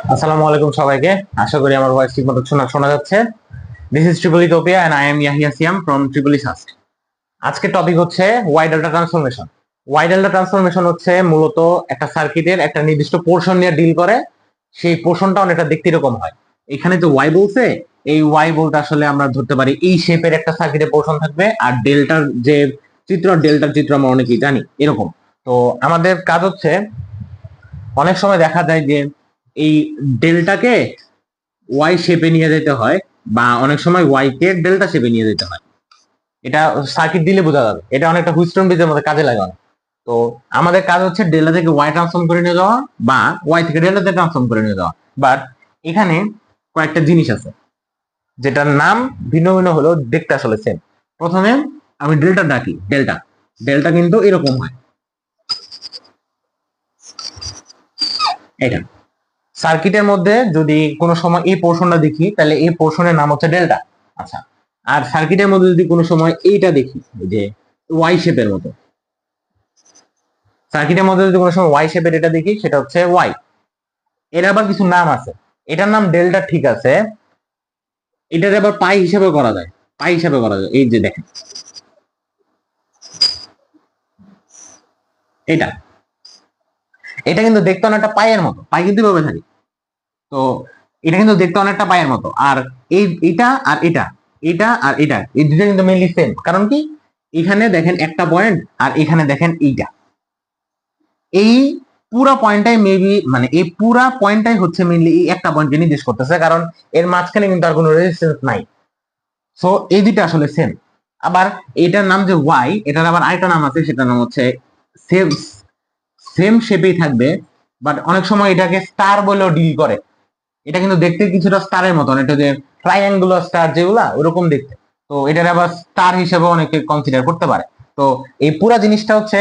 আসসালামু আলাইকুম সবাইকে। আশা করি আমার ভয়েস ঠিকমতো শোনা যাচ্ছে। This is triple Ethiopia and I am Yahya Siam from triple SUST. আজকের টপিক হচ্ছে Y delta transformation. Y delta transformation হচ্ছে মূলত একটা সার্কিটের একটা নির্দিষ্ট পোর্শন নিয়ে ডিল করে। সেই পোর্শনটা অনেকটা দেখতে এরকম হয়। এখানে যে ওয়াই বলছে, এই ওয়াই বলতে আসলে আমরা ধরতে পারি এই শেপের একটা সার্কিটের পোর্শন থাকবে, আর ডেল্টার চিত্র আমরা অনেকেই জানি এরকম। তো আমাদের কাজ হচ্ছে, অনেক সময় দেখা যায় যে এই ডেল্টাকে ওয়াই শেপে নিয়ে যেতে হয়, বা অনেক সময় ওয়াই কে ডেল্টা শেপে নিয়ে যেতে হয়। এটা সার্কিট দিলে বোঝা যাবে, এটা অনেকটা হুইস্টন ব্রিজের মধ্যে কাজে লাগে অনেক। তো আমাদের কাজ হচ্ছে ডেল্টা থেকে ওয়াই ট্রান্সফর্ম করে নিয়ে যাওয়া, বা ওয়াই থেকে ডেল্টাতে ট্রান্সফর্ম করে নিয়ে যাওয়া। বাট এখানে কয়েকটা জিনিস আছে যেটার নাম ভিন্ন ভিন্ন হলেও দেখতে আসলে সেম। প্রথমে আমি ডেল্টা ডাকি, ডেল্টা ডেল্টা কিন্তু এরকম হয়, এটা সার্কিটের মধ্যে যদি কোনো সময় এই পোর্শনটা দেখি তাহলে এই পোর্শনের নাম হচ্ছে ডেল্টা। আচ্ছা, আর সার্কিটের মধ্যে যদি কোনো সময় এইটা দেখি, যে ওয়াই শেপের মতো, সার্কিটের মধ্যে যদি কোনো সময় ওয়াই শেপের এটা দেখি, সেটা হচ্ছে ওয়াই। এর আবার কিছু নাম আছে। এটার নাম ডেল্টা, ঠিক আছে। এটার আবার পাই হিসেবে করা যায়, পাই হিসেবে করা যায়। এই যে দেখেন এটা, এটা কিন্তু দেখতে অনেকটা পায়ের মতো, পাই কিন্তু এভাবে থাকে। তো এটা কিন্তু দেখতে অনেকটা পায়ের মতো। আর এটা আর এটা এই দুটো কিন্তু মেইনলি সেম। কারণ কি, এখানে দেখেন একটা পয়েন্ট, আর এখানে দেখেন এইটা। এই পুরা পয়েন্টটাই মেবি, মানে এই পুরা পয়েন্টটাই হচ্ছে মেইনলি এই একটা পয়েন্টকে নির্দেশ করতেছে, কারণ এর মাঝখানে কিন্তু আর কোনো রেজিস্ট্যান্স নাই। সো এই দুইটা আসলে সেম। আবার এটার নাম যে ওয়াই, এটার আবার আরেকটা নাম আছে, সেটার নাম হচ্ছে সেম সেম শেপেই থাকবে, বাট অনেক সময় এটাকে স্টার বলেও ডিল করে। এটা কিন্তু দেখতে কিছুটা স্টারের মতন, এটা যে ট্রাইঅ্যাঙ্গুলার স্টার যেগুলা ওরকম দেখতে। তো এটার আবার স্টার হিসেবে অনেকে কনসিডার করতে পারে। তো এই পুরা জিনিসটা হচ্ছে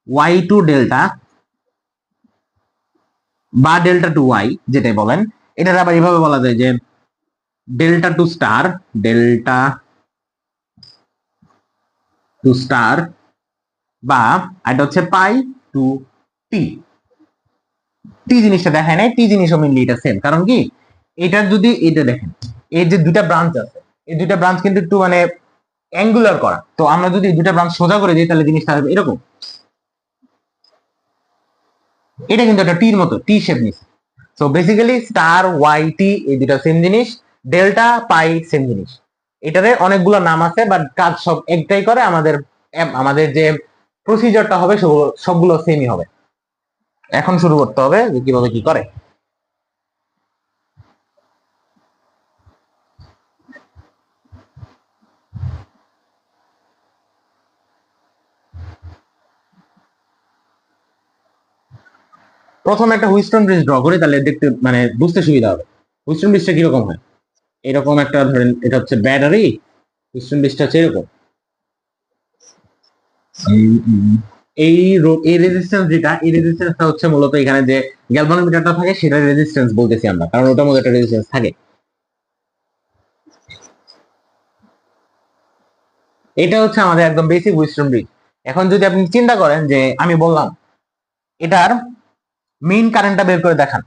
ওয়াই টু ডেল্টা, বা ডেল্টা টু ওয়াই যেটাই বলেন। এটার আবার এভাবে বলা যায় যে delta to star, delta to star, বা এটা হচ্ছে পাই টু টি। টি জিনিসটা দেখায় নাই, টি জিনিসও মিনলি এটা সেম। কারণ কি, এটার যদি এটা দেখেন, এই যে দুইটা ব্রাঞ্চ আছে, এই দুইটা ব্রাঞ্চ কিন্তু একটু মানে অ্যাঙ্গুলার করা। তো আমরা যদি দুইটা ব্রাঞ্চ সোজা করে দিই তাহলে জিনিসটা হবে এরকম। এটা কিন্তু একটা টির মতো, টি শেপ নিচ্ছে। So basically star Y T এই দুটা সেম জিনিস, ডেল্টা পাই সেম জিনিস। এটারে অনেকগুলো নাম আছে, বাট কাজ সব একটাই করে। আমাদের যে প্রসিজারটা হবে সবগুলো সেমই হবে। এখন শুরু করতে হবে যে কিভাবে কি করে। প্রথমে একটা হুইস্টন ব্রিজ ড্র করি, তাহলে দেখতে মানে বুঝতে সুবিধা হবে। হুইস্টন ব্রিজটা কিরকম হয়, এরকম একটা ধরেন, এটা হচ্ছে ব্যাটারি। হুইস্টন ব্রিজটা হচ্ছে এরকম। এই রেজিস্ট্যান্স যেটা, এই রেজিস্ট্যান্সটা হচ্ছে মূলত এখানে যে গ্যালভানোমিটারটা থাকে সেটা রেজিস্ট্যান্স বলতেছি আমরা, কারণ ওটার মধ্যে একটা রেজিস্ট্যান্স থাকে। এটা হচ্ছে আমাদের একদম বেসিক হুইস্টন ব্রিজ। এখন যদি আপনি চিন্তা করেন যে আমি বললাম এটার মেইন কারেন্টটা বের করে দেখান,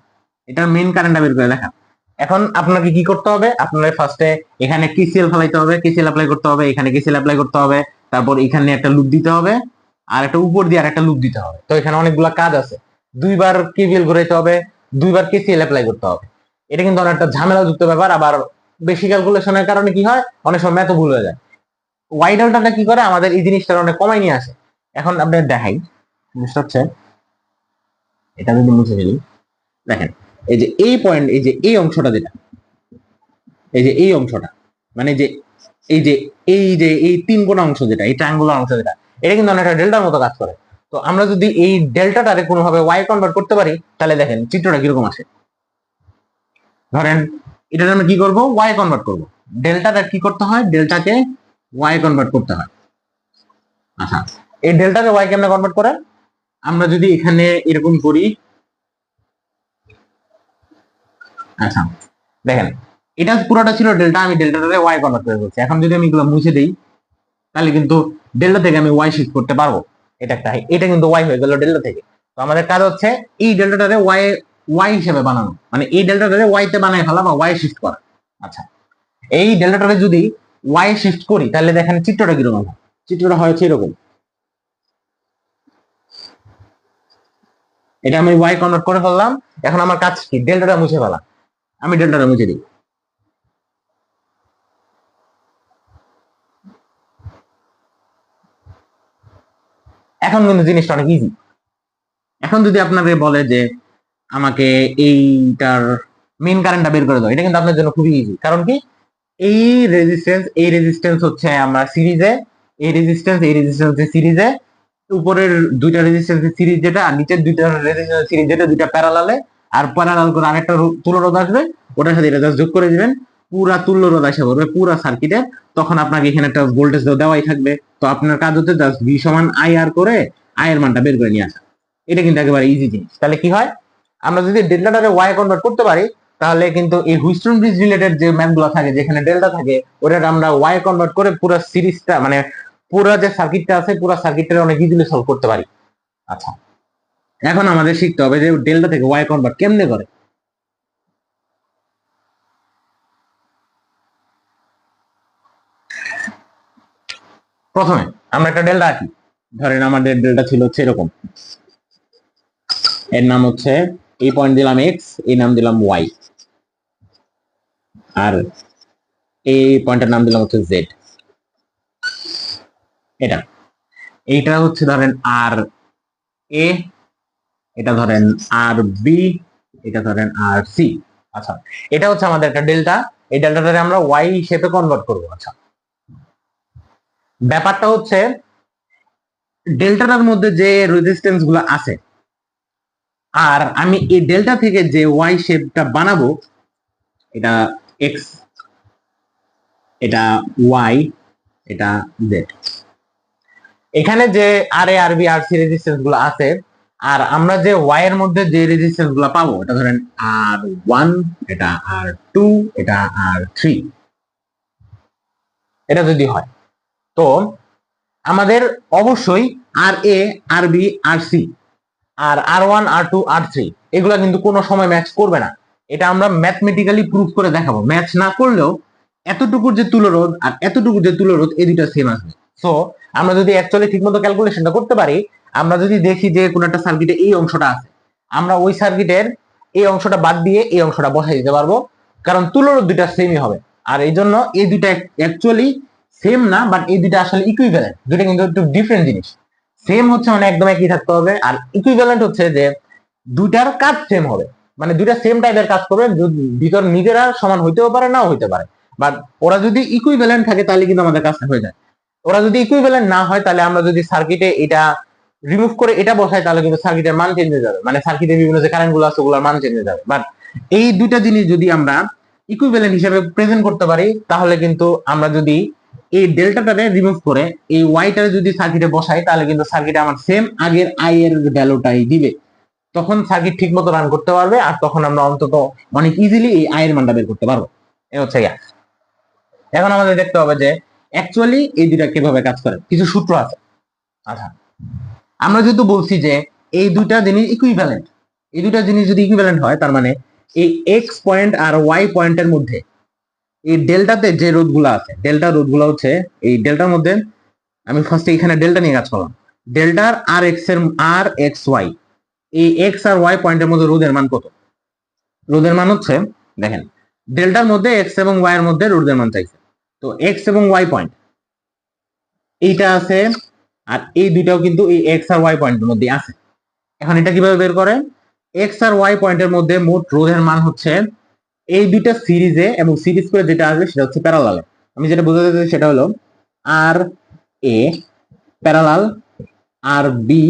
এটার মেইন কারেন্টটা বের করে দেখান। এখন আপনাকে কি করতে হবে, আপনার ফার্স্টে এখানে কেসিএল ফেলাইতে হবে, কেসিএল অ্যাপ্লাই করতে হবে, এখানে কেসিএল অ্যাপ্লাই করতে হবে, তারপর এখানে একটা লুপ দিতে হবে, আর একটা উপর দিয়ে আর একটা লুপ দিতে হবে। তো এখানে অনেকগুলা কাজ আছে। দুইবার কেভিএল ঘুরাইতে হবে, দুইবার কেসিএল অ্যাপ্লাই করতে হবে। এটা কিন্তু অনেকটা ঝামেলাযুক্ত ব্যাপার। আবার বেশি ক্যালকুলেশনের কারণে কি হয়, অনেক সময় ম্যাথও ভুল হয়ে যায়। ওয়াই ডেল্টাটা কি করে, আমাদের এই জিনিসটা অনেক কমাই নিয়ে আসে। এখন আপনার দেখাই জিনিসটা হচ্ছে, এটা যদি মুছে ফেলি, দেখেন এই যে এই পয়েন্ট, এই যে এই অংশটা যেটা, এই যে এই অংশটা, মানে যে এই যে এই তিন কোণা অংশ যেটা, এই ট্রায়াঙ্গুলার অংশ যেটা, এটা কিন্তু অনেকটা ডেল্টার মতো কাজ করে। তো আমরা যদি এই ডেল্টাটারে কোনোভাবে ওয়াই কনভার্ট করতে পারি, তাহলে দেখেন চিত্রটা কিরকম আসে। ধরেন এটাকে আমরা কি করব, ওয়াই কনভার্ট করব। ডেল্টাটা কি করতে হয়, ডেল্টাকে ওয়াই কনভার্ট করতে হয়। আচ্ছা, এই ডেল্টাকে ওয়াই কেমনে কনভার্ট করে, আমরা যদি এখানে এরকম করি। আচ্ছা দেখেন, এটা পুরোটা ছিল ডেল্টা, আমি ডেল্টাটাকে ওয়াই কনভার্ট করে বলছি। এখন যদি আমি এগুলো মুছে দেই, তাহলে কিন্তু ডেল্টা থেকে আমি ওয়াই শিফট করতে পারবো। এটা কিন্তু ওয়াই হয়ে গেল ডেল্টা থেকে। তো আমাদের কাজ হচ্ছে এই ডেল্টাটারে ওয়াই ওয়াই হিসেবে বানানো, মানে এই ডেল্টাটাকে ওয়াই তে বানায় ফেলা বা ওয়াই শিফট করা। আচ্ছা, এই ডেল্টাটাকে যদি ওয়াই শিফট করি তাহলে দেখেন চিত্রটা কিরকম হয়। চিত্রটা হয়েছে এরকম, এটা আমি ওয়াই কনভার্ট করে ফেললাম। এখন আমার কাজ কি, ডেল্টাটা মুছে ফেলা। আমি ডেল্টাটা মুছে দিই। এখন কিন্তু জিনিসটা অনেক ইজি। এখন যদি আপনাকে বলে যে আমাকে এইটার মেইন কারেন্টটা বের করে দাও, এটা কিন্তু আপনার জন্য খুবই ইজি। কারণ কি, এই রেজিস্ট্যান্স হচ্ছে আমরা সিরিজে, এই রেজিস্ট্যান্স সিরিজে, উপরের দুইটা রেজিস্ট্যান্সের সিরিজ যেটা, আর নিচের দুইটা রেজিস্ট্যান্স সিরিজ যেটা, দুইটা প্যারালালে, আর প্যারালাল করে আরেকটা তুল্য রোধ আসবে, ওটার সাথে এটা জাস্ট যোগ করে দিবেন, পুরা তুল্য রোধ আসে পড়বে পুরা সার্কিটে। তখন আপনাকে এখানে একটা ভোল্টেজ দেওয়াই থাকবে। তো আপনার কাজ হচ্ছে জাস্ট ভি সমান আই আর করে আই এর মানটা বের করে নিয়ে আসা। এটা কিন্তু একেবারে ইজি জিনিস। তাহলে কি হয়, আমরা যদি ডেল্টাটারে ওয়াই কনভার্ট করতে পারি, তাহলে কিন্তু এই হুইস্টন ব্রিজ রিলেটেড যে ম্যাথ গুলো থাকে যেখানে ডেল্টা থাকে, ওটা আমরা ওয়াই কনভার্ট করে পুরো সিরিজটা, মানে পুরো যে সার্কিটটা আছে পুরো সার্কিটটা অনেক ইজিলি সলভ করতে পারি। আচ্ছা, এখন আমাদের শিখতে হবে যে ডেল্টা থেকে ওয়াই কনভার্ট কেমনে করে। প্রথমে আমরা একটা ডেল্টা আঁকি। ধরেন আমাদের ডেল্টা ছিল হচ্ছে এরকম, এর নাম হচ্ছে, এই পয়েন্ট দিলাম এক্স, এই নাম দিলাম ওয়াই, আর এই পয়েন্টের নাম দিলাম হচ্ছে জেড। এটা, এইটা হচ্ছে ধরেন আর এ, এটা ধরেন আর বি, এটা ধরেন আর সি। আচ্ছা, এটা হচ্ছে আমাদের একটা ডেল্টা। এই ডেল্টাটাকে আমরা ওয়াই হিসেবে কনভার্ট করব। আচ্ছা, ব্যাপারটা হচ্ছে ডেল্টাটার মধ্যে যে রেজিস্ট্যান্স গুলো আছে, আর আমি এই ডেল্টা থেকে যে ওয়াই শেপটা বানাবো, এটা এক্স, এটা ওয়াই, এটা জেড। এখানে যে আর A R B R C resistance গুলো আছে, আর আমরা যে ওয়াই এর মধ্যে যে রেজিস্ট্যান্স গুলো পাবো, এটা ধরেন আর ওয়ান, এটা আর টু, এটা আর থ্রি, এটা যদি হয়, তো আমাদের অবশ্যই আর A R B R C R R one R two R three এগুলা কিন্তু কোনো সময় ম্যাচ করবে না। এটা আমরা ম্যাথমেটিক্যালি প্রুফ করে দেখাবো। ম্যাচ না করলেও এতটুকুর যে তুলরোধ আর এতটুকুর যে তুলরোধ, এই দুইটা সেম আসবে। সো আমরা যদি অ্যাকচুয়ালি ঠিকমতো ক্যালকুলেশনটা করতে পারি, আমরা যদি দেখি যে কোনো একটা সার্কিটে এই অংশটা আছে, আমরা ওই সার্কিটের এই অংশটা বাদ দিয়ে এই অংশটা বসাই দিতে পারবো, কারণ তুলরোধ দুইটা সেমই হবে। আর এই জন্য এই দুইটা অ্যাকচুয়ালি সেম না, বাট এই দুইটা আসলে ইকুইভ্যালেন্ট। দুইটা কিন্তু একটু ডিফারেন্ট জিনিস। সেম হচ্ছে মানে একদম একই থাকতে হবে, আর ইকুইভ্যালেন্ট হচ্ছে যে দুইটার কাজ সেম হবে, মানে দুইটা সেম টাইপের কাজ করবে। ভিতর নিজেরা সমান হইতেও পারে, নাও হইতে পারে, বাট ওরা যদি ইকুইভ্যালেন্ট থাকে তাহলে কিন্তু আমাদের কাজটা হয়ে যায়। ওরা যদি ইকুইভ্যালেন্ট না হয়, তাহলে আমরা যদি সার্কিটে এটা রিমুভ করে এটা বসাই, তাহলে কিন্তু সার্কিটের মান চেঞ্জ হয়ে যাবে, মানে সার্কিটের বিভিন্ন যে কারেন্ট গুলো আছে ওগুলোর মান চেঞ্জ হয়ে যাবে। বাট এই দুইটা জিনিস যদি আমরা ইকুইভ্যালেন্ট হিসেবে প্রেজেন্ট করতে পারি, তাহলে কিন্তু আমরা যদি এই ডেল্টাটারে রিমুভ করে এই ওয়াইটারে যদি সার্কিটে বসাই, তাহলে কিন্তু সার্কিটে আমার সেম আগের আই এর ভ্যালুটাই দিবে। তখন সার্কিট ঠিক মতো রান করতে পারবে, আর তখন আমরা অন্তত অনেক ইজিলি এই আয়ের মানটা বের করতে পারবো। এই হচ্ছে ইয়া। এখন আমাদের দেখতে হবে যে অ্যাকচুয়ালি এই দুইটা কিভাবে কাজ করে, কিছু সূত্র আছে। আচ্ছা, আমরা যেহেতু বলছি যে এই দুইটা জিনিস ইকুইভ্যালেন্ট, এই দুইটা জিনিস যদি ইকুইভ্যালেন্ট হয়, তার মানে এই এক্স পয়েন্ট আর ওয়াই পয়েন্টের মধ্যে এই ডেল্টাতে যে রোধগুলো আছে, ডেল্টা রোধগুলো হচ্ছে এই ডেল্টার মধ্যে, আমি ফার্স্টে এখানে ডেল্টা নিয়ে কাজ করলাম। ডেল্টার আর এক্স এর আর এক্স ওয়াই, এই এক্স আর ওয়াই পয়েন্টের মধ্যে রোধের মান কত? রোধের মান হচ্ছে, দেখেন, ডেল্টার মধ্যে এক্স এবং ওয়াই এর মধ্যে রোধের মান চাইছে। তো এক্স এবং ওয়াই পয়েন্ট এইটা আছে, আর এই দুইটাও কিন্তু এই এক্স আর ওয়াই পয়েন্টের মধ্যে আছে। এখন এটা কিভাবে বের করে? এক্স আর ওয়াই পয়েন্টের মধ্যে মোট রোধের মান হচ্ছে এই দুইটা সিরিজে, এবং সিরিজ করে যেটা আসবে সেটা হচ্ছে প্যারালালে। আমি যেটা বোঝাতে চাই সেটা হলো R A parallel R B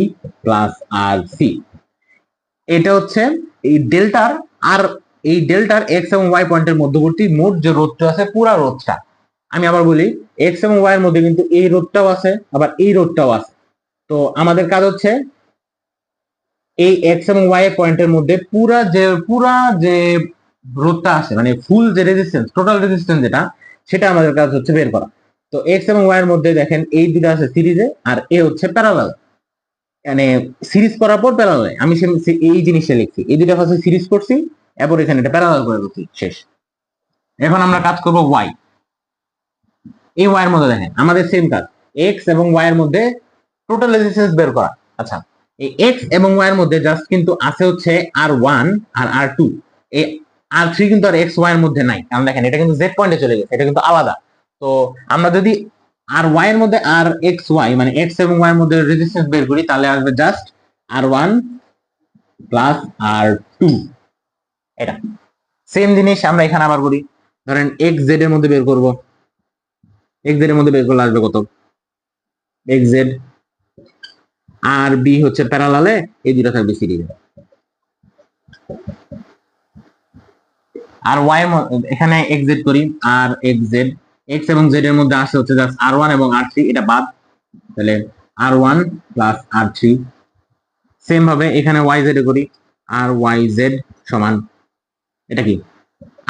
plus R C. এটা হচ্ছে এই ডেল্টার, আর এই ডেল্টার এক্স এবং ওয়াই পয়েন্টের মধ্যবর্তী মোট যে রোধটা আছে, পুরা রোধটা। আমি আবার বলি, এক্স এবং ওয়াই এর মধ্যে কিন্তু এই রোধটাও আছে, আবার এই রোধটাও আছে। তো আমাদের কাজ হচ্ছে এই এক্স এবং ওয়াই পয়েন্টের মধ্যে পুরা যে রোধটা আছে, মানে ফুল যে রেজিস্ট্যান্স, টোটাল রেজিস্ট্যান্স যেটা, সেটা আমাদের কাজ হচ্ছে বের করা। তো এক্স এবং ওয়াই এর মধ্যে দেখেন এই দুটো আছে সিরিজে, আর এ হচ্ছে প্যারালাল। মানে সিরিজ করার পর প্যারালাল আমি এই জিনিসটা লিখছি, এই দুইটা ফার্স্টে সিরিজ করছি, এরপর এখানে এটা প্যারালাল করে দিচ্ছি, শেষ। এখন আমরা কাজ করব ওয়াই। এই ওয়াই এর মধ্যে দেখেন আমাদের সেম কাজ, এক্স এবং ওয়াই এর মধ্যে টোটাল রেজিস্ট্যান্স বের করা। আচ্ছা, এই এক্স এবং ওয়াই এর মধ্যে জাস্ট কিন্তু আছে হচ্ছে R1 আর R2, এই R3 কিন্তু আর এক্স ওয়াই এর মধ্যে নাই, কারণ দেখেন এটা কিন্তু জেড পয়েন্টে চলে গেছে, এটা কিন্তু আলাদা। তো আমরা যদি আর ওয়াই এর মধ্যে আর এক্স ওয়াই মানে এক্স এবং ওয়াই এর মধ্যে রেজিস্ট্যান্স বের করি, তাহলে আসবে জাস্ট R1 প্লাস R2। এটা সেম জিনিস আমরা এখানে আবার করি, ধরেন এক্স জেড এর মধ্যে বের করব, এক্স জেড এর মধ্যে বের করলে আসবে কত, এক্স জেড আর বি হচ্ছে প্যারালালে, এই দুটো থাকবে সিরিজে। আর ওয়াই এখানে এক্স জেড করি, আর এক্স জেড, এক্স এবং জেড এর মধ্যে আসে হচ্ছে জাস্ট R1 এবং R3, এটা বাদ, তাহলে R1 প্লাস R3। সেম ভাবে এখানে ওয়াই জেড এ করি, আর ওয়াই জেড সমান এটা কি,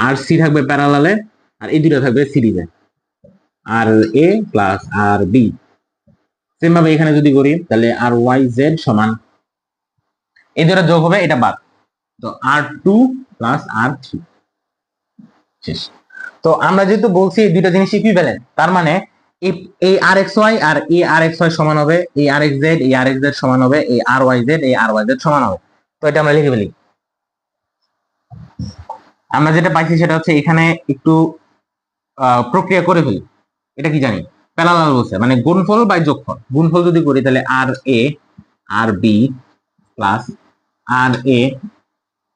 আর সি থাকবে প্যারালালে, আর এই দুটো থাকবে সিরিজে, আর এ প্লাস আর বি। সেম ভাবে এখানে যদি করি তাহলে আর ওয়াই জেড সমান এই দুটো যোগ হবে, এটা বাদ, তো R2 প্লাস R3, শেষ। তো আমরা যেহেতু বলছি এই দুইটা জিনিস ইকুইভ্যালেন্ট, তার মানে এই আর এক্স ওয়াই আর এই আর এক্স ওয়াই সমান হবে, এই আর এক্স জেড এই আর এক্স জেড সমান হবে, এই আর ওয়াই জেড এই আর ওয়াই জেড সমান হবে। তো এটা আমরা লিখে ফেলি। আমরা যেটা পাইছি সেটা হচ্ছে এখানে একটু প্রক্রিয়া করে ফেলি। এটা কি জানি, প্যারালাল বলছে মানে গুণফল বাই যোগফল। গুণফল যদি করি তাহলে আর A R B plus R A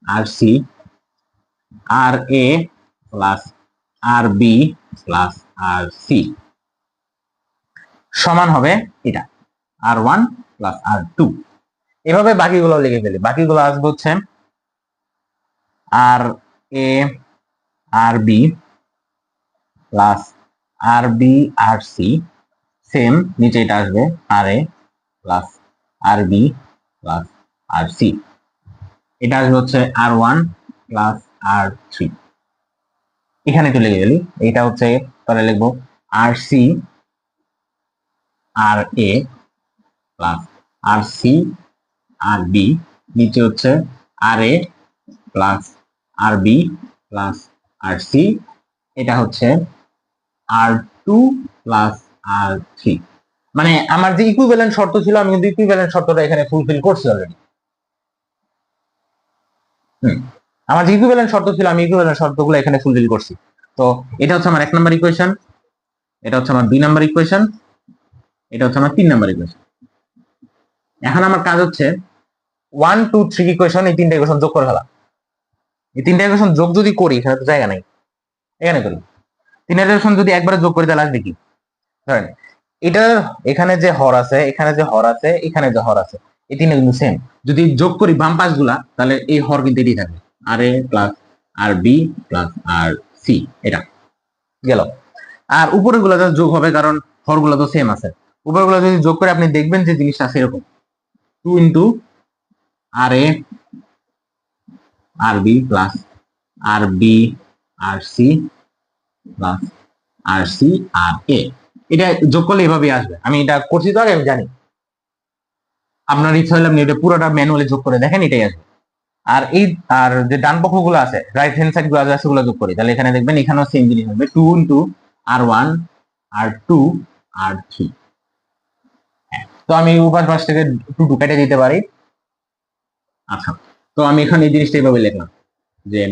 R C, R A plus R B plus R C সমান হবে এটা R1 প্লাস R2। এভাবে বাকিগুলো লিখে ফেলি। বাকিগুলো আসবে হচ্ছে আর A R B plus R B R C, same নিচে এটা আসবে আর এ plus R B plus R C, এটা আসবে হচ্ছে R1 প্লাস R3। এখানে একটু লিখে ফেলি, এটা হচ্ছে পরে লিখবো আর সি আর এ প্লাস আর সি আর বি, নিচে হচ্ছে আর এ plus R B plus R C, এটা হচ্ছে R2 প্লাস R3। মানে আমার যে ইকুইভ্যালেন্ট শর্ত ছিল, আমি কিন্তু ইকুইভ্যালেন্ট শর্তটা এখানে ফুলফিল করছি অলরেডি। আমার যে ইকুইভ্যালেন্ট শর্ত ছিল, আমি ইকুইভ্যালেন্ট শর্তগুলো এখানে ফুলফিল করছি। তো এটা হচ্ছে আমার 1 নাম্বার ইকুয়েশন, এটা হচ্ছে আমার 2 নাম্বার ইকুয়েশন, এটা হচ্ছে আমার 3 নাম্বার ইকুয়েশন। এখন আমার কাজ হচ্ছে 1 2 3 ইকুয়েশন, এই তিনটা ইকুয়েশন যোগ করে ফেলা। এই তিনটা ইকুয়েশন যোগ যদি করি, এখানে তো জায়গা নাই, এখানে করি। তিনটা ইকুয়েশন যদি একবারে যোগ করি তাহলে আসবে কি, ধরেন এটা এখানে যে হর আছে, এখানে যে হর আছে, এখানে যে হর আছে, এই তিনটা কিন্তু সেম। যদি যোগ করি বাম পাশগুলা, তাহলে এই হর কিন্তু এটাই থাকবে, আর এ plus R B plus R C, এটা গেল। আর উপরের গুলা যোগ হবে, কারণ হর গুলা তো সেম আছে। উপরের গুলা যদি যোগ করে আপনি দেখবেন যে জিনিসটা আছে এরকম, 2 into R A R B plus R B R C plus R C R এ, এটা যোগ করলে এভাবেই আসবে। আমি এটা করছি তো আগে, আমি জানি। আপনার ইচ্ছা হলে আপনি এটা পুরোটা ম্যানুয়ালি যোগ করে দেখেন, এটাই আসবে। আর এই আর যে ডান পক্ষগুলো আছে, রাইট হ্যান্ড সাইড গুলো আছে, সেগুলো যোগ করি, তাহলে এখানে দেখবেন এখানেও সেম জিনিস হবে, 2 ইন্টু R1 R2 R3। তো আমি উভয় পাশ থেকে 2 2 কেটে দিতে পারি। আচ্ছা, তো আমি এখানে এই জিনিসটা এইভাবে লিখলাম যে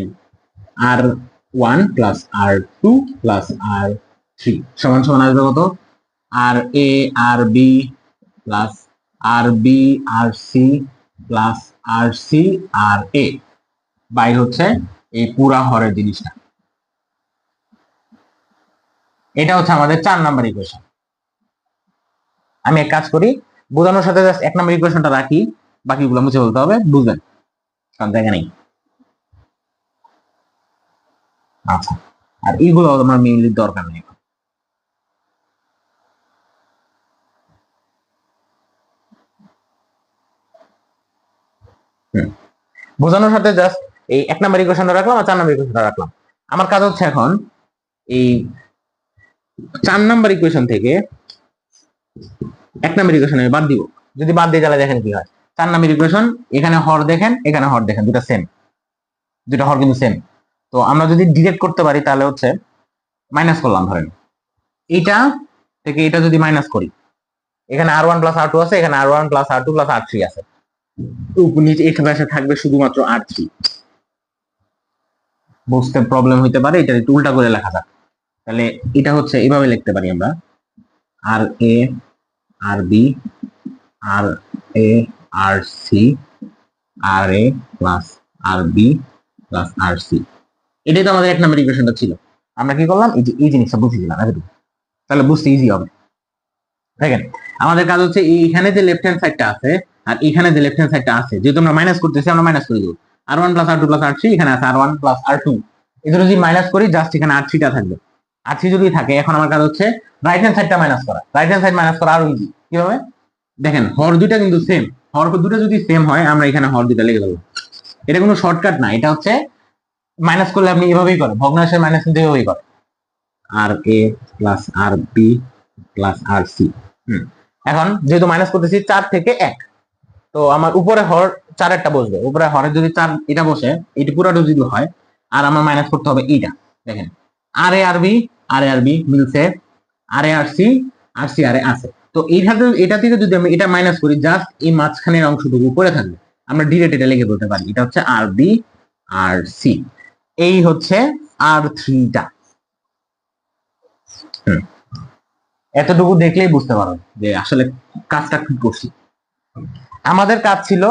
R1 plus R2 plus R3 সমান সমান আসবে কত, R A R B plus R B R C plus R C R A by হচ্ছে এই পুরা হরের জিনিসটা। এটা হচ্ছে আমাদের 4 নাম্বার ইকুয়েশন। আমি এক কাজ করি, বোঝানোর সাথে জাস্ট 1 নাম্বার ইকুয়েশনটা রাখি, বাকিগুলো মুছে বলতে হবে, বুঝবেন, কারণ জায়গা নেই। আচ্ছা, আর এইগুলো আমার মেইনলি দরকার নেই। বোঝানোর সাথে জাস্ট এই 1 নাম্বার ইকুয়েশনটা রাখলাম আর 4 নাম্বার ইকুয়েশনটা রাখলাম। আমার কাজ হচ্ছে এখন এই 4 নাম্বার ইকুয়েশন থেকে 1 নাম্বার ইকুয়েশন আমি বাদ দিব। যদি বাদ দিয়ে তাহলে দেখেন কি হয়। 4 নাম্বার ইকুয়েশন, এখানে হর দেখেন, এখানে হর দেখেন, দুটা সেম, দুটা হর কিন্তু সেম। তো আমরা যদি ডিরেক্ট করতে পারি তাহলে হচ্ছে মাইনাস করলাম, ধরেন এইটা থেকে এটা যদি মাইনাস করি, এখানে আর ওয়ান প্লাস আর টু আছে, এখানে আর ওয়ান প্লাস আর টু প্লাস আর থ্রি আছে, নিচে এখানে এসে থাকবে শুধুমাত্র আর থ্রি। বুঝতে প্রবলেম হইতে পারে, এটা একটু উল্টা করে লেখা যাক। তাহলে এটা হচ্ছে এভাবে লিখতে পারি আমরা, আর A R B R A R C R A plus R B plus R C. এটাই তো আমাদের 1 নম্বর ইকুয়েশনটা ছিল। আমরা কি করলাম, এই যে এই জিনিসটা বুঝিয়ে দিলাম এতটুকু, তাহলে বুঝতে ইজি হবে। দেখেন আমাদের কাজ হচ্ছে এইখানে যে লেফট হ্যান্ড সাইডটা আছে আর এখানে যে লেফট হ্যান্ড সাইডটা আছে, যেহেতু আমরা মাইনাস করতেছি আমরা মাইনাস করে দেবো। আর ওয়ান প্লাস আর টু প্লাস আর থ্রি, এখানে আছে আর ওয়ান প্লাস আর টু, এগুলো যদি মাইনাস করি জাস্ট এখানে আর থ্রিটা থাকবে। আর থ্রি যদি থাকে, এখন আমার কাজ হচ্ছে রাইট হ্যান্ড সাইডটা মাইনাস করা। রাইট হ্যান্ড সাইড মাইনাস করা আরো ইজি। কিভাবে দেখেন, হর দুইটা কিন্তু সেম, হর দুটো যদি সেম হয় আমরা এখানে হর দুইটা লিখে দেবো। এটা কোনো শর্টকাট না, এটা হচ্ছে মাইনাস করলে আপনি এভাবেই করেন, ভগ্নাংশের মাইনাস কিন্তু এভাবেই করেন, আর এ plus R B plus R C. এখন যেহেতু মাইনাস করতেছি 4 থেকে 1, তো আমার উপরে হর 4 বসবে, উপরে হরের যদি 4 এটা বসে, এটা পুরাটা যদি হয়, আর আমার মাইনাস করতে হবে এইটা। দেখেন আর A R B, R A R B মিলছে, আর A R C, R C R এ আছে। তো এইখানে এটা থেকে যদি আমি এটা মাইনাস করি, জাস্ট এই মাঝখানের অংশটুকু উপরে থাকবে, আমরা ডিরেক্ট এটা লিখে বলতে পারি এটা হচ্ছে আর বি আর সি। এই হচ্ছে আর থ্রিটা। এতটুকু দেখলেই বুঝতে পারো যে আসলে কাজটা কি করছি। আমাদের কাজ ছিল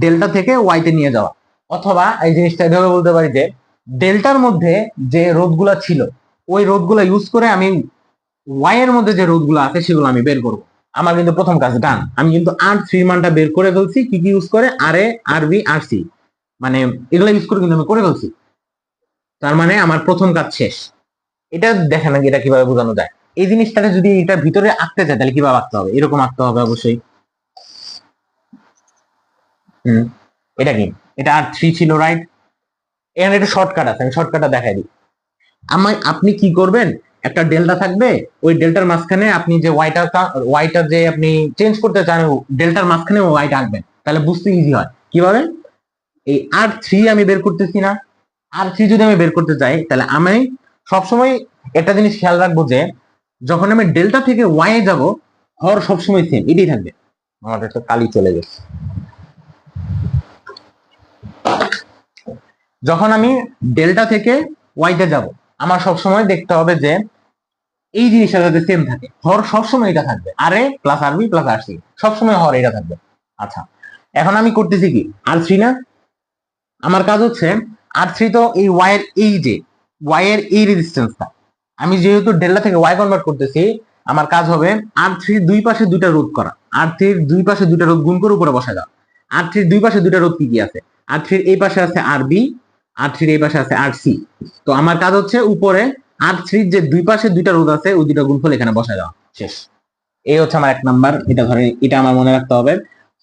ডেল্টা থেকে ওয়াইতে নিয়ে যাওয়া, অথবা এই জিনিসটা এভাবে বলতে পারি যে ডেল্টার মধ্যে যে রোধগুলা ছিল ওই রোধগুলা ইউজ করে আমি ওয়াই এর মধ্যে যে রোধগুলো আছে সেগুলো আমি বের করব। আমার কিন্তু প্রথম কাজ ডান, আমি কিন্তু আর থ্রি মানটা বের করে ফেলছি। কি কি ইউজ করে, আর A R B R C, মানে এগুলো ইউজ করে কিন্তু আমি করে ফেলছি। তার মানে আমার প্রথম কাজ শেষ। এটা দেখেন নাকি এটা কিভাবে বোঝানো যায়। এই জিনিসটাকে যদি এটা ভিতরে আঁকতে চায় তাহলে কিভাবে আঁকতে হবে, এরকম আঁকতে হবে অবশ্যই। এটা কি, এটা আর থ্রি ছিল, রাইট? এখানে একটা শর্টকাট আছে, আমি শর্টকাটটা দেখাই দিই। আপনি কি করবেন, একটা ডেল্টা থাকবে, ওই ডেল্টার মাঝখানে আপনি যে ওয়াইটা যে আপনি চেঞ্জ করতে চান, ডেল্টার মাঝখানে ওয়াইটা আঁকবেন, তাহলে বুঝতে ইজি হয়। কিভাবে, এই আর থ্রি আমি বের করতেছি না, আর থ্রি যদি আমি বের করতে চাই তাহলে আমি সবসময় একটা জিনিস খেয়াল রাখবো যে যখন আমি ডেল্টা থেকে ওয়াই যাব, হর সবসময় সেম, এটাই থাকবে। আমার একটা কালি চলে গেছে। যখন আমি ডেল্টা থেকে ওয়াইতে যাব, আমার সবসময় দেখতে হবে যে এই জিনিসটা যাতে সেম থাকে, হর সবসময় এটা থাকবে, আর এ plus R B plus R C, সবসময় হর এটা থাকবে। আচ্ছা, এখন আমি করতেছি কি, আর থ্রি না, আমার কাজ হচ্ছে আর থ্রি তো এই ওয়াই এর, এই যে ওয়াই এর এই রেজিস্ট্যান্সটা, আমি যেহেতু ডেল্টা থেকে ওয়াই কনভার্ট করতেছি, আমার কাজ হবে আর থ্রির দুই পাশে দুইটা রোধ করা, আর থ্রির দুই পাশে দুইটা রোধ গুণ করে উপরে বসায় দাও। আর থ্রির দুই পাশে দুইটা রোধ কি কি আছে, আর থ্রির এই পাশে আছে আর বি, আর থ্রির এই পাশে আছে আর সি। তো আমার কাজ হচ্ছে উপরে আর থ্রির যে দুই পাশে দুইটা রোধ আছে ওই দুইটা গুণফল এখানে বসায় দেওয়া, শেষ। এই হচ্ছে আমার 1 নাম্বার, এটা ধরে এটা আমার মনে রাখতে হবে।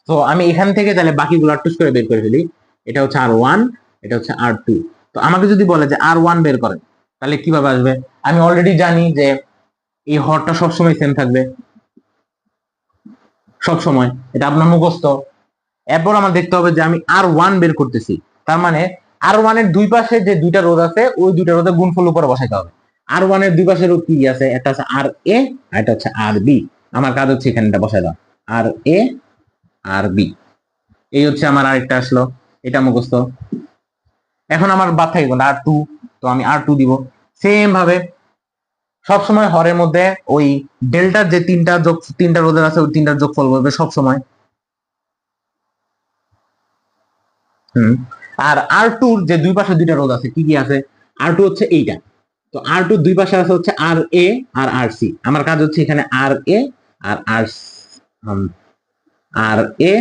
তো আমি এখান থেকে তাহলে বাকিগুলো টুস করে বের করে ফেলি। এটা হচ্ছে আর ওয়ান, এটা হচ্ছে আর টু। তো আমাকে যদি বলে যে আর ওয়ান বের করেন, তাহলে কিভাবে আসবে, আমি অলরেডি জানি যে এই হরটা সবসময় সেম থাকবে, সবসময়, এটা আপনার মুখস্থ। এরপর আমার দেখতে হবে যে আমি আর ওয়ান বের করতেছি, তার মানে আর ওয়ান এর দুই পাশে যে দুইটা রোধ আছে ওই দুইটা রোধের গুণফল উপরে বসাইতে হবে। আর ওয়ান এর দুই পাশে রোধ কি আছে, একটা আছে আর এ আর একটা হচ্ছে আর বি। আমার কাজ হচ্ছে এখানে এটা বসাই দাও, আর এ আর বি। এই হচ্ছে আমার আরেকটা আসলো, এটা মুখস্থ। এখন আমার বাদ থাকে আর টু, তো আমি আর টু দিব। সেম ভাবে সবসময় হরের মধ্যে ওই ডেল্টার যে তিনটা রোধের আছে ওই তিনটার যোগফল বলবে সবসময়। আর আর টুর যে দুই পাশে দুইটা রোধ আছে, কি কি আছে, আর টু হচ্ছে এইটা, তো আর টুর দুই পাশে আছে হচ্ছে আর এ আর আর সি। আমার কাজ হচ্ছে এখানে আর A R R R A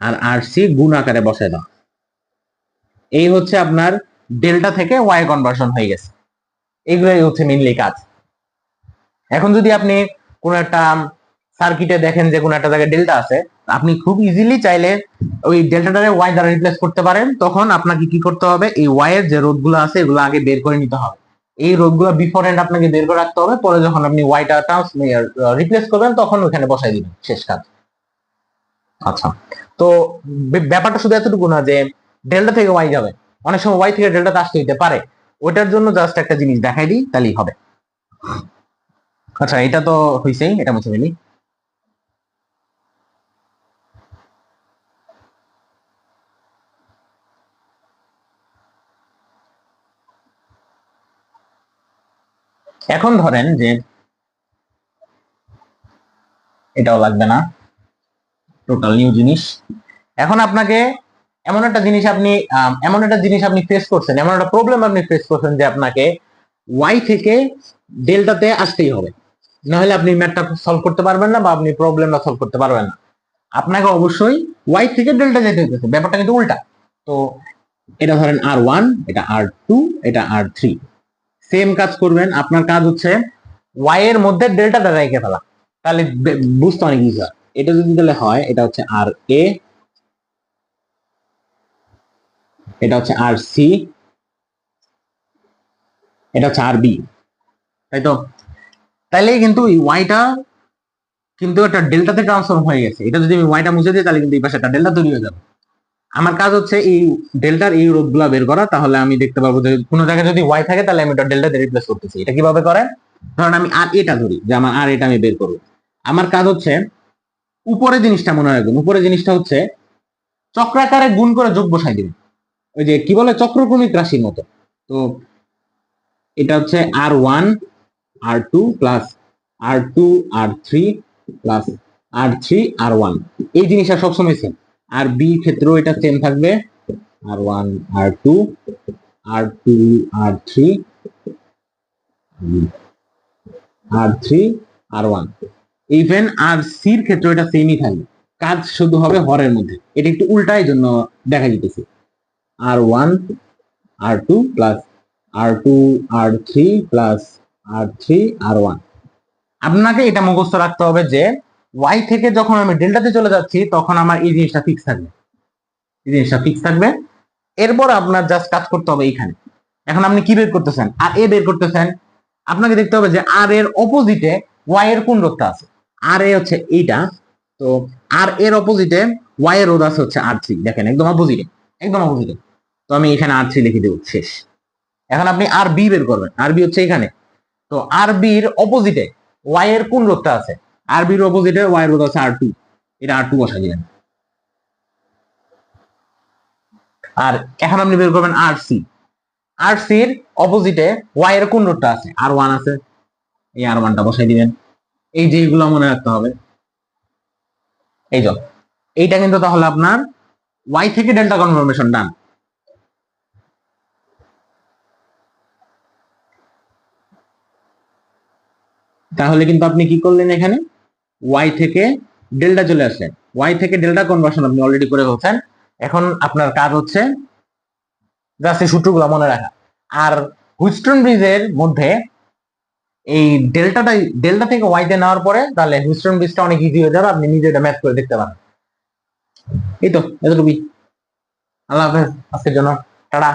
R R C গুণ আকারে বসায় দাও। এই হচ্ছে আপনার ডেল্টা থেকে ওয়াই কনভার্সন হয়ে গেছে। এগুলোই হচ্ছে মেইনলি কাজ। এখন যদি আপনি কোন একটা সার্কিটে দেখেন যে কোন একটা জায়গায় ডেল্টা আছে, আপনি খুব ইজিলি চাইলে ওই ডেল্টাটারে ওয়াই দ্বারা রিপ্লেস করতে পারেন। তখন আপনাকে কি করতে হবে, এই ওয়াই এর যে রোধগুলো আছে এগুলো আগে বের করে নিতে হবে। এই রোধগুলো বিফোর এন্ড আপনাকে বের করে রাখতে হবে, পরে যখন আপনি ওয়াইটা রিপ্লেস করবেন তখন ওখানে বসাই দিবেন, শেষ কাজ। আচ্ছা, তো ব্যাপারটা শুধু এতটুকু না যে ডেল্টা থেকে ওয়াই যাবে, অনেক সময় ওয়াই থেকে ডেল্টাতে আসতে হইতে পারে, ওইটার জন্য জাস্ট একটা জিনিস দেখাই দিই তাহলেই হবে। আচ্ছা, এটা তো হইছেই, এটা মুছে ফেলি। এখন ধরেন যে এটাও লাগবে না, টোটাল নিউ জিনিস। এখন আপনাকে এমন একটা জিনিস আপনি ফেস করছেন, এমন একটা প্রবলেম আপনি ফেস করছেন যে আপনাকে ওয়াই থেকে ডেল্টাতে আসতেই হবে, নাহলে আপনি ম্যাথটা সলভ করতে পারবেন না বা আপনি প্রবলেমটা সলভ করতে পারবেন না। আপনাকে অবশ্যই ওয়াই থেকে ডেল্টা যেতে হইতেছে, ব্যাপারটা কিন্তু উল্টা। তো এটা ধরেন R1, এটা R2, এটা R3, সেম কাজ করবেন। আপনার কাজ হচ্ছে ওয়াই এর মধ্যে ডেল্টাটা রেখে ফেলা, তাহলে বুঝতে অনেক ইজি হয়। এটা যদি তাহলে হয়, এটা হচ্ছে RA, এটা হচ্ছে RC, এটা হচ্ছে RB, তাই তো? তাইলে কিন্তু এই ওয়াইটা কিন্তু একটা ডেল্টাতে ট্রান্সফর্ম হয়ে গেছে। এটা যদি আমি ওয়াইটা মুছে দিই তাহলে কিন্তু এই পাশে একটা ডেল্টা তৈরি হয়ে যাবে। আমার কাজ হচ্ছে এই ডেল্টার এই রোধগুলা বের করা, তাহলে আমি দেখতে পারবো যে কোনো জায়গায় যদি ওয়াই থাকে তাহলে আমি ওটা ডেল্টাতে রিপ্লেস করতেছি। এটা কিভাবে করে? ধরেন আমি আর এটা ধরি যে আমার আর এটা আমি বের করবো। আমার কাজ হচ্ছে উপরে জিনিসটা মনে রাখবেন, উপরে জিনিসটা হচ্ছে চক্রাকারে গুণ করে যোগ বসাই দিবেন, ওই যে কি বলে চক্রক্রমিক রাশির মতো। তো এটা হচ্ছে R1 R2 plus R2 R3 plus R3 R1, এই জিনিসটা সবসময় সেম। আর বি ক্ষেত্রেও এটা সেম থাকবে, R1 R2 R2 R3 R3 R1, even আর সির ক্ষেত্রে এটা সেমই থাকবে, কাজ শুধু হবে হরের মধ্যে। এটা একটু উল্টাই জন্য দেখা যেতেছে, R1 R2 plus R2 R3 plus R3 R1। আপনাকে এটা মুখস্থ রাখতে হবে যে ওয়াই থেকে যখন আমি ডেল্টাতে চলে যাচ্ছি তখন আমার এই জিনিসটা ফিক্স থাকবে, এই জিনিসটা ফিক্স থাকবে। এরপর আপনার জাস্ট কাজ করতে হবে এইখানে। এখন আপনি কি বের করতেছেন? আর এ বের করতেছেন। আপনাকে দেখতে হবে যে আর এর অপোজিটে ওয়াই এর কোন রোধটা আছে। আর এ হচ্ছে এইটা, তো আর এর অপোজিটে ওয়াই এর রোধ আছে হচ্ছে R3, দেখেন একদম অপোজিটে, একদম অপোজিটে। তো আমি এখানে R3 লিখে দেব, শেষ। এখন আপনি আর বি বের করবেন, আর বি হচ্ছে এখানে। তো আর বির অপোজিটে ওয়াই এর কোন রোধটা আছে? আর বির অপোজিটে ওয়াই এর রোধ আছে R2, এটা R2 বসাই দিবেন। আর এখন আপনি বের করবেন আর সি, আর সির অপোজিটে ওয়াই এর কোন রোধটা আছে? R1 আছে, এই R1টা বসাই দিবেন। এই যে এইগুলো মনে রাখতে হবে। এই যে এইটা কিন্তু তাহলে আপনার ওয়াই থেকে ডেল্টা কনফরমেশন ডান। তাহলে কিন্তু আপনি কি করলেন, এখানে ওয়াই থেকে ডেল্টা চলে আসলেন, ওয়াই থেকে ডেল্টা কনভার্সন আপনি অলরেডি করে ফেলছেন। এখন আপনার কাজ হচ্ছে জাস্ট এই সূত্রগুলো মনে রাখা। আর হুইটস্টোন ব্রিজের মধ্যে এই ডেল্টা থেকে ওয়াইতে নেওয়ার পরে তাহলে হুইটস্টোন ব্রিজটা অনেক ইজি হয়ে যাবে, আপনি নিজে এটা ম্যাথ করে দেখতে পারেন। এই তো এতটুকুই। আল্লাহ হাফেজ আজকের জন্য, টাটা।